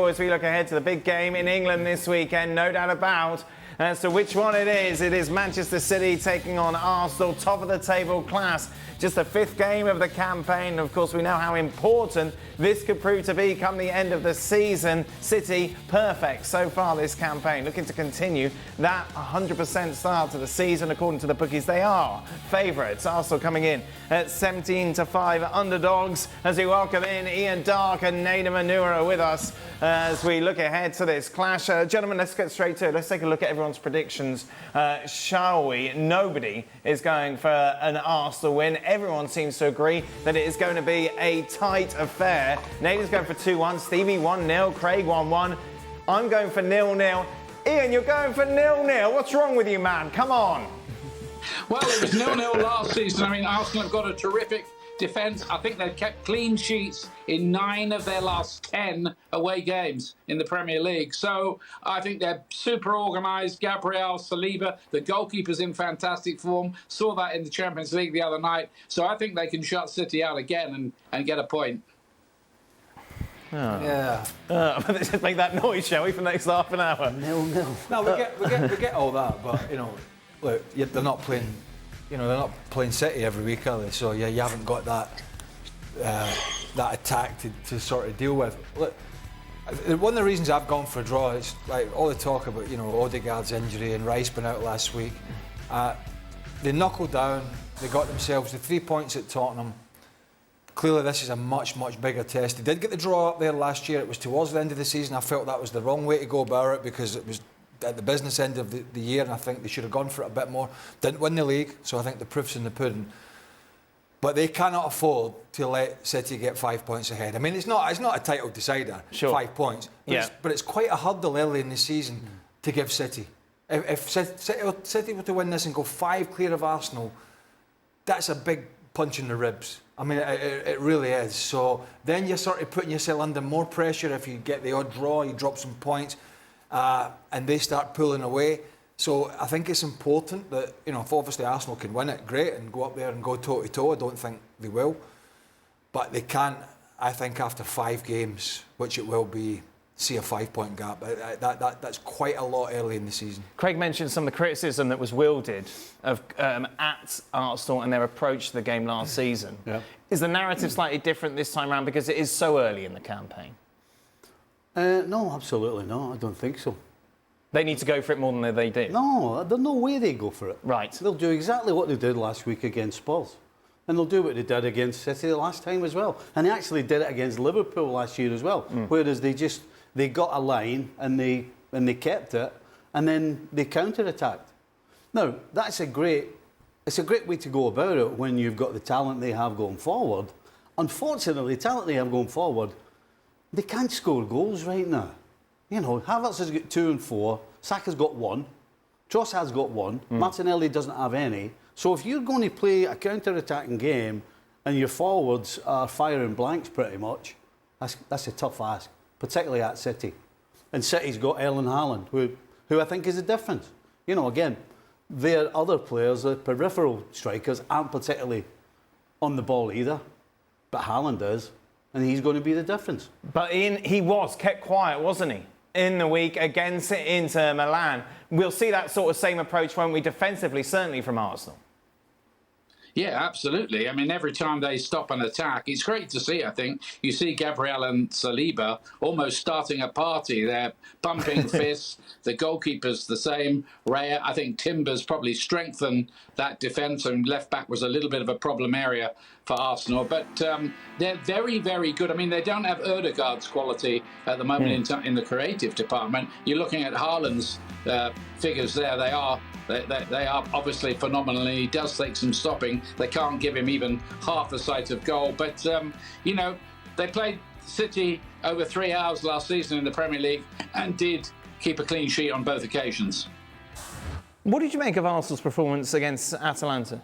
as we look ahead to the big game in England this weekend, no doubt about as to which one it is. It is Manchester City taking on Arsenal, top of the table class. Just the 5th game of the campaign. Of course, we know how important this could prove to be come the end of the season. City, perfect so far this campaign. Looking to continue that 100% start to the season. According to the bookies, they are favourites. Arsenal coming in at 17-5 underdogs as we welcome in Ian Darke and Nedum Onuoha with us as we look ahead to this clash. Gentlemen, let's get straight to it. Let's take a look at everyone's predictions, shall we? Nobody is going for an Arsenal win. Everyone seems to agree that it is going to be a tight affair. Nedum's going for 2-1, Stevie 1-0, Craig 1-1. I'm going for 0-0. Ian, you're going for 0-0. What's wrong with you, man? Come on. Well, it was 0-0 last season. I mean, Arsenal have got a terrific defence. I think they've kept clean sheets in 9 of their last 10 away games in the Premier League. So I think they're super organised. Gabriel, Saliba, the goalkeeper's in fantastic form. Saw that in the Champions League the other night. So I think they can shut City out again and get a point. Oh. Yeah. Let's just make that noise, shall we, for the next half an hour? 0-0. No, we get all that, but, you know, look, they're not playing... You know, they're not playing City every week, are they? So, yeah, you haven't got that attack to sort of deal with. Look, one of the reasons I've gone for a draw is, like, all the talk about, you know, Odegaard's injury and Rice being out last week. They knuckled down, they got themselves the 3 points at Tottenham. Clearly, this is a much, much bigger test. They did get the draw up there last year. It was towards the end of the season. I felt that was the wrong way to go about it because it was at the business end of the year, and I think they should have gone for it a bit more. Didn't win the league, so I think the proof's in the pudding. But they cannot afford to let City get 5 points ahead. I mean, it's not a title decider, sure. 5 points. But it's quite a hurdle early in the season to give City. If City were to win this and go 5 clear of Arsenal, that's a big punch in the ribs. I mean, it really is. So then you're sort of putting yourself under more pressure. If you get the odd draw, you drop some points. And they start pulling away. So I think it's important that, you know, if obviously Arsenal can win it, great, and go up there and go toe-to-toe. I don't think they will. But they can't, I think, after 5 games, which it will be, see a 5-point gap. That's quite a lot early in the season. Craig mentioned some of the criticism that was wielded of at Arsenal and their approach to the game last season. Yeah. Is the narrative slightly different this time around because it is so early in the campaign? No, absolutely not. I don't think so. They need to go for it more than they did? No, there's no way they go for it. Right. They'll do exactly what they did last week against Spurs. And they'll do what they did against City last time as well. And they actually did it against Liverpool last year as well. Whereas they got a line and they kept it and then they counter-attacked. Now, it's a great way to go about it when you've got the talent they have going forward. Unfortunately, the talent they have going forward, they can't score goals right now. You know, Havertz has got 2 and 4. Saka's got 1. Trossard's got 1. Martinelli doesn't have any. So if you're going to play a counter-attacking game and your forwards are firing blanks pretty much, that's a tough ask, particularly at City. And City's got Erling Haaland, who I think is the difference. You know, again, their other players, the peripheral strikers, aren't particularly on the ball either. But Haaland is. And he's going to be the difference. But he was kept quiet, wasn't he, in the week against Inter Milan? We'll see that sort of same approach, won't we, defensively, certainly from Arsenal? Yeah, absolutely. I mean, every time they stop an attack, it's great to see, I think. You see Gabriel and Saliba almost starting a party. They're pumping fists. The goalkeeper's the same. Raya, I think Timber's probably strengthened that defence, and left-back was a little bit of a problem area for Arsenal. But they're very, very good. I mean, they don't have Odegaard's quality at the moment in the creative department. You're looking at Haaland's figures there. They are obviously phenomenal, and he does take some stopping. They can't give him even half a sight of goal. But, you know, they played City over 3 hours last season in the Premier League and did keep a clean sheet on both occasions. What did you make of Arsenal's performance against Atalanta?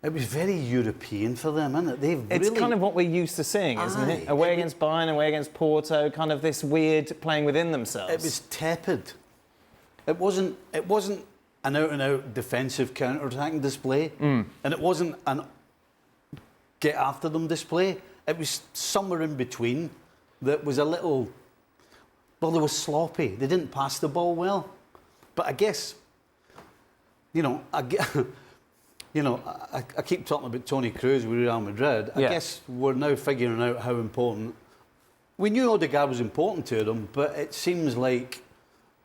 It was very European for them, isn't it? It's kind of what we're used to seeing, isn't it? Away against Bayern, away against Porto, kind of this weird playing within themselves. It was tepid. It wasn't an out-and-out defensive counter-attacking display, and it wasn't an get-after-them display. It was somewhere in between. that was a little... Well, they were sloppy. They didn't pass the ball well. But I guess, I keep talking about Toni Kroos with Real Madrid. I guess we're now figuring out how important... We knew Odegaard was important to them, but it seems like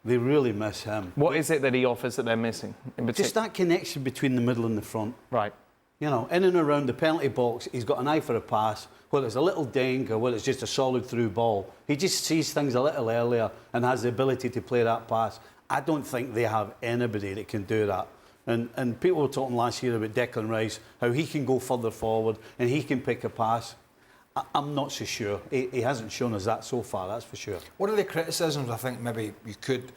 they really miss him. What is it that he offers that they're missing in particular? Just that connection between the middle and the front. Right. In and around the penalty box, he's got an eye for a pass, whether it's a little dink or whether it's just a solid through ball. He just sees things a little earlier and has the ability to play that pass. I don't think they have anybody that can do that. And people were talking last year about Declan Rice, how he can go further forward and he can pick a pass. I'm not so sure. He hasn't shown us that so far, that's for sure. One of the criticisms I think maybe you could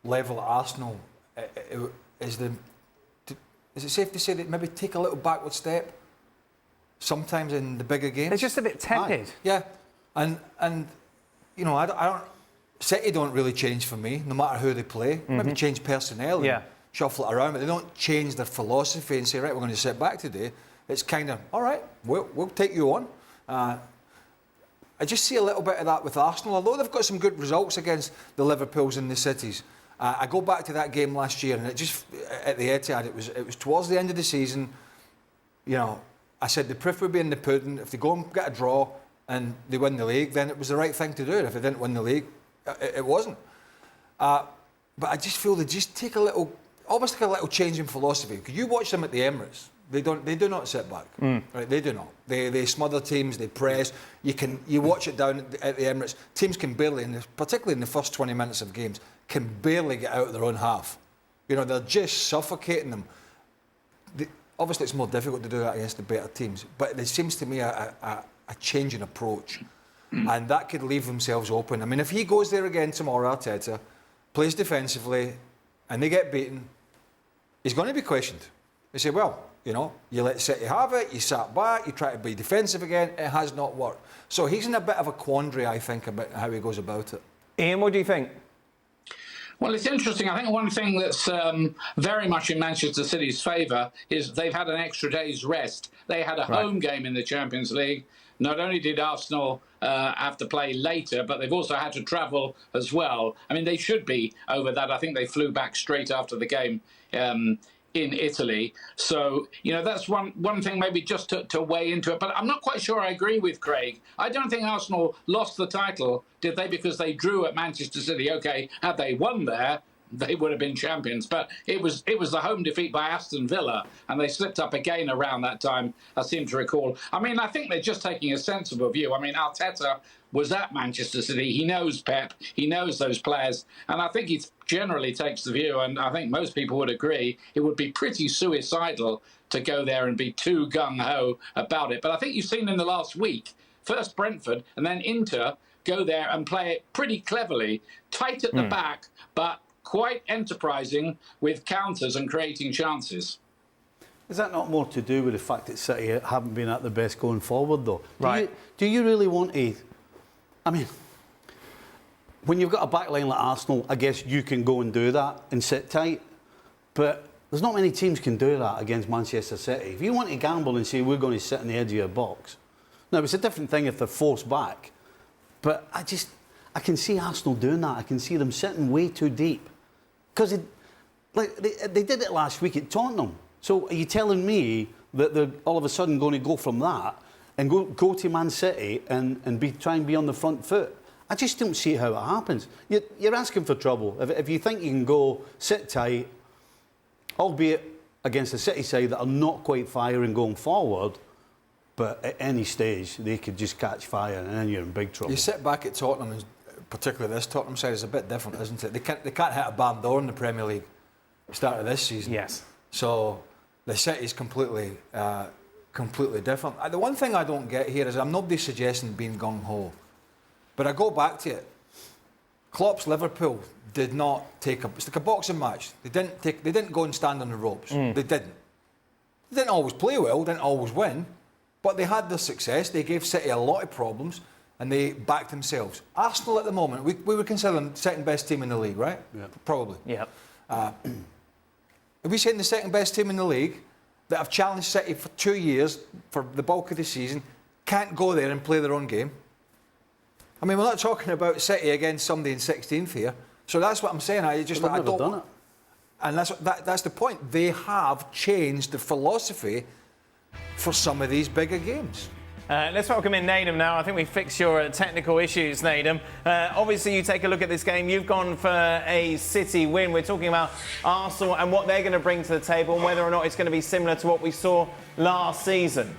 level at Arsenal is it safe to say that maybe take a little backward step sometimes in the bigger games? They're just a bit tepid. Yeah, and I don't. City don't really change for me, no matter who they play. Maybe change personnel and shuffle it around, but they don't change their philosophy and say, right, we're going to sit back today. It's kind of, all right, we'll take you on. I just see a little bit of that with Arsenal, although they've got some good results against the Liverpools and the Cities. I go back to that game last year, and it just at the Etihad, it was towards the end of the season. I said the proof would be in the pudding. If they go and get a draw and they win the league, then it was the right thing to do. And if they didn't win the league, it wasn't. But I just feel they just take almost like a little change in philosophy. Because you watch them at the Emirates, they do not sit back. Right? They do not. They smother teams, they press. You watch it down at the Emirates. Teams can barely, particularly in the first 20 minutes of games, can barely get out of their own half. They're just suffocating them. Obviously, it's more difficult to do that against the better teams, but there seems to me a change in approach, and that could leave themselves open. I mean, if he goes there again tomorrow, Arteta, plays defensively, and they get beaten, he's going to be questioned. They say, well, you let City have it, you sat back, you try to be defensive again, it has not worked. So he's in a bit of a quandary, I think, about how he goes about it. Ian, what do you think? Well, it's interesting. I think one thing that's very much in Manchester City's favour is they've had an extra day's rest. They had a home game in the Champions League. Not only did Arsenal have to play later, but they've also had to travel as well. I mean, they should be over that. I think they flew back straight after the game in Italy. So, that's one thing maybe just to weigh into it. But I'm not quite sure I agree with Craig. I don't think Arsenal lost the title, did they, because they drew at Manchester City. OK, had they won there, they would have been champions. But it was the home defeat by Aston Villa, and they slipped up again around that time, I seem to recall. I mean, I think they're just taking a sensible view. I mean, Arteta was at Manchester City. He knows Pep. He knows those players. And I think he generally takes the view, and I think most people would agree, it would be pretty suicidal to go there and be too gung-ho about it. But I think you've seen in the last week, first Brentford and then Inter go there and play it pretty cleverly, tight at the back, but quite enterprising with counters and creating chances. Is that not more to do with the fact that City haven't been at the best going forward, though? Right. Do you really want to... I mean, when you've got a back line like Arsenal, I guess you can go and do that and sit tight. But there's not many teams can do that against Manchester City. If you want to gamble and say we're going to sit on the edge of your box... Now, it's a different thing if they're forced back. But I can see Arsenal doing that. I can see them sitting way too deep. Because they did it last week at Tottenham. So are you telling me that they're all of a sudden going to go from that and go to Man City and try and be on the front foot? I just don't see how it happens. You're asking for trouble. If you think you can go sit tight, albeit against a City side that are not quite firing going forward, but at any stage they could just catch fire and then you're in big trouble. You sit back at Tottenham, and particularly this Tottenham side is a bit different, isn't it? They can't hit a barn door in the Premier League at the start of this season. Yes. So the City's completely different. The one thing I don't get here is I'm not suggesting being gung-ho, but I go back to it. Klopp's Liverpool did not it's like a boxing match. They didn't go and stand on the ropes. They didn't. They didn't always play well, didn't always win, but they had their success. They gave City a lot of problems, and they backed themselves. Arsenal at the moment, we would consider them second best team in the league, right? Yeah. Probably. Yeah. Are we saying the second best team in the league that have challenged City for 2 years for the bulk of the season can't go there and play their own game? I mean, we're not talking about City against somebody in 16th here. So that's what I'm saying. I They've never done it. And that's the point. They have changed the philosophy for some of these bigger games. Let's welcome in Nedum now. I think we fixed your technical issues, Nedum. Obviously, you take a look at this game. You've gone for a City win. We're talking about Arsenal and what they're going to bring to the table and whether or not it's going to be similar to what we saw last season.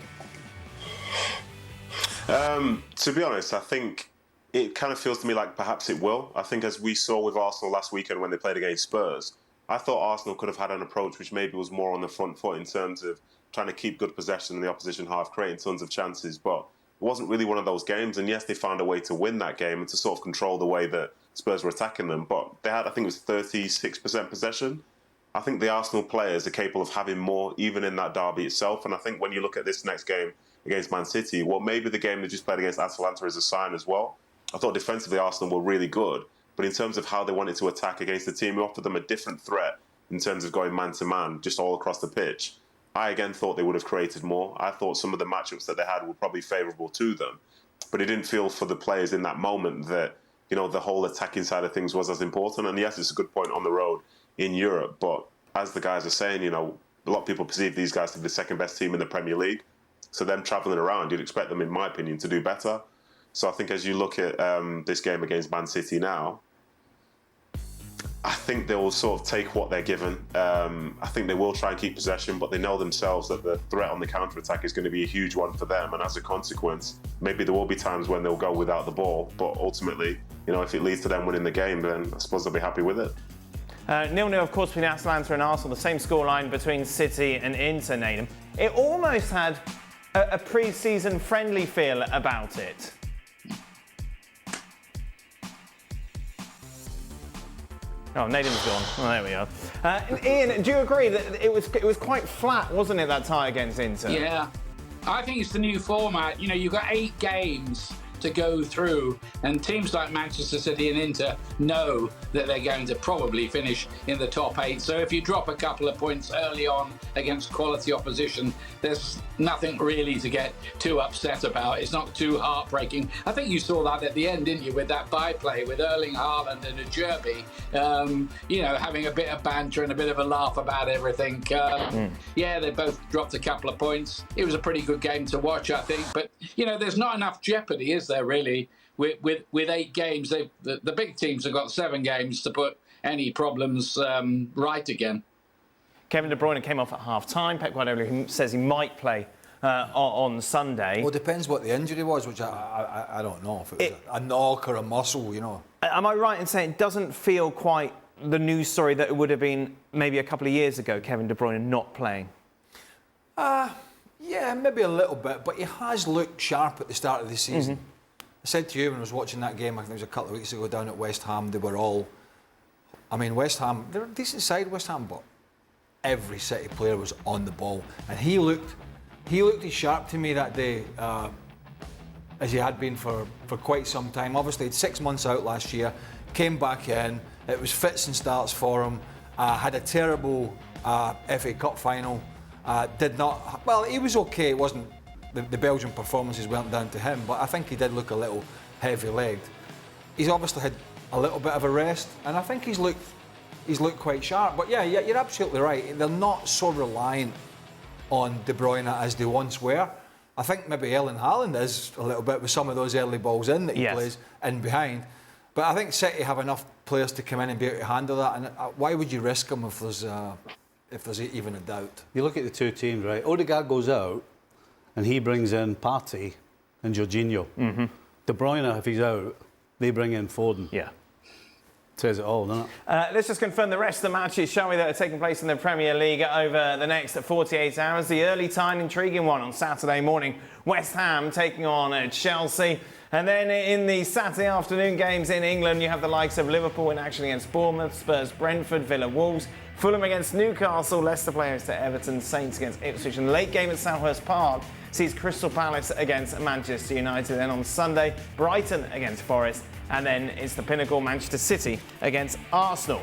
To be honest, I think it kind of feels to me like perhaps it will. I think as we saw with Arsenal last weekend when they played against Spurs, I thought Arsenal could have had an approach which maybe was more on the front foot in terms of trying to keep good possession in the opposition half, creating tons of chances. But it wasn't really one of those games. And yes, they found a way to win that game and to sort of control the way that Spurs were attacking them. But they had, I think it was 36% possession. I think the Arsenal players are capable of having more, even in that derby itself. And I think when you look at this next game against Man City, well, maybe the game they just played against Atalanta is a sign as well. I thought defensively Arsenal were really good. But in terms of how they wanted to attack against the team who offered them a different threat in terms of going man-to-man, just all across the pitch, I again thought they would have created more. I thought some of the matchups that they had were probably favourable to them. But it didn't feel for the players in that moment that, you know, the whole attacking side of things was as important. And yes, it's a good point on the road in Europe. But as the guys are saying, you know, a lot of people perceive these guys to be the second best team in the Premier League. So them travelling around, you'd expect them, in my opinion, to do better. So I think as you look at this game against Man City now, I think they will sort of take what they're given. I think they will try and keep possession, but they know themselves that the threat on the counter-attack is going to be a huge one for them. And as a consequence, maybe there will be times when they'll go without the ball. But ultimately, you know, if it leads to them winning the game, then I suppose they'll be happy with it. 0-0, of course, between Atalanta and Arsenal, the same scoreline between City and Inter, Nedum. It almost had a pre-season friendly feel about it. Oh, Nedum's gone. Oh, there we are. Ian, do you agree that it was quite flat, wasn't it, that tie against Inter? Yeah. I think it's the new format. You know, you've got 8 games to go through, and teams like Manchester City and Inter know that they're going to probably finish in the top 8. So if you drop a couple of points early on against quality opposition, there's nothing really to get too upset about. It's not too heartbreaking. I think you saw that at the end, didn't you, with that byplay with Erling Haaland and Ajerbi, you know, having a bit of banter and a bit of a laugh about everything. Yeah, they both dropped a couple of points. It was a pretty good game to watch, I think. But, you know, there's not enough jeopardy, is there, really? With 8 games, the big teams have got 7 games to put any problems right again. Kevin De Bruyne came off at half-time. Pep Guardiola says he might play on Sunday. Well, it depends what the injury was, which I don't know. If it was a knock or a muscle, you know. Am I right in saying it doesn't feel quite the news story that it would have been maybe a couple of years ago, Kevin De Bruyne not playing? Yeah, maybe a little bit, but he has looked sharp at the start of the season. Mm-hmm. I said to you when I was watching that game, I think it was a couple of weeks ago down at West Ham, they were all... I mean, West Ham, they're a decent side, West Ham, but every City player was on the ball. And he looked as sharp to me that day as he had been for quite some time. Obviously, he had 6 months out last year, came back in, it was fits and starts for him, had a terrible FA Cup final, did not... Well, he was okay, it wasn't... The Belgian performances weren't down to him, but I think he did look a little heavy-legged. He's obviously had a little bit of a rest, and I think he's looked quite sharp. But yeah, you're absolutely right. They're not so reliant on De Bruyne as they once were. I think maybe Erling Haaland is a little bit with some of those early balls in that he plays in behind. But I think City have enough players to come in and be able to handle that. And why would you risk him if there's even a doubt? You look at the two teams, right? Odegaard goes out, and he brings in Partey and Jorginho. Mm-hmm. De Bruyne, if he's out, they bring in Foden. Yeah. Says it all, doesn't it? Let's just confirm the rest of the matches, shall we, that are taking place in the Premier League over the next 48 hours. The early time, intriguing one on Saturday morning. West Ham taking on Chelsea. And then in the Saturday afternoon games in England, you have the likes of Liverpool in action against Bournemouth, Spurs, Brentford, Villa, Wolves, Fulham against Newcastle, Leicester players to Everton, Saints against Ipswich. And the late game at Selhurst Park sees Crystal Palace against Manchester United. Then on Sunday, Brighton against Forest. And then it's the pinnacle, Manchester City against Arsenal.